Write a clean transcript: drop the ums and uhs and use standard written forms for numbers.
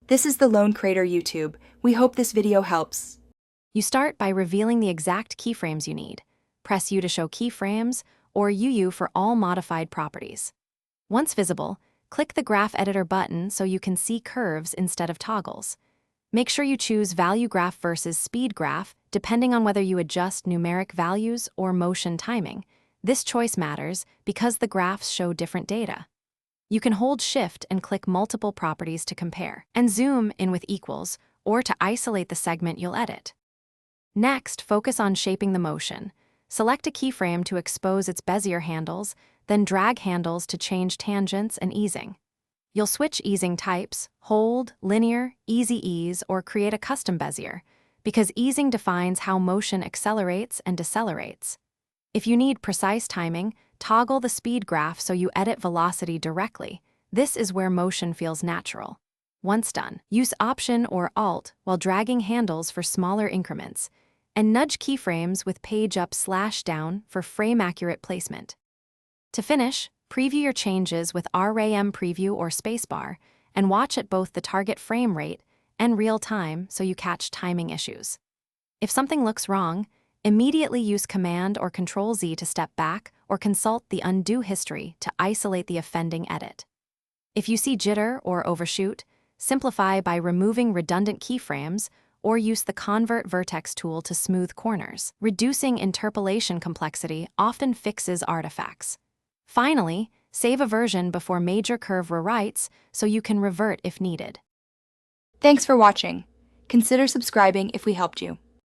This is the Lone Crater YouTube. We hope this video helps. You start by revealing the exact keyframes you need. Press U to show keyframes, or UU for all modified properties. Once visible, click the Graph Editor button so you can see curves instead of toggles. Make sure you choose Value Graph versus Speed Graph, depending on whether you adjust numeric values or motion timing. This choice matters because the graphs show different data. You can hold Shift and click multiple properties to compare, and zoom in with equals, or to isolate the segment you'll edit. Next, focus on shaping the motion. Select a keyframe to expose its Bezier handles, then drag handles to change tangents and easing. You'll switch easing types, hold, linear, easy ease, or create a custom Bezier, because easing defines how motion accelerates and decelerates. If you need precise timing, toggle the speed graph so you edit velocity directly. This is where motion feels natural. Once done, use Option or Alt while dragging handles for smaller increments, and nudge keyframes with page up/down for frame-accurate placement. To finish, preview your changes with RAM Preview or Spacebar, and watch at both the target frame rate and real time so you catch timing issues. If something looks wrong, immediately use Command or Control-Z to step back or consult the undo history to isolate the offending edit. If you see jitter or overshoot, simplify by removing redundant keyframes or use the Convert Vertex tool to smooth corners. Reducing interpolation complexity often fixes artifacts. Finally, save a version before major curve rewrites so you can revert if needed. Thanks for watching. Consider subscribing if we helped you.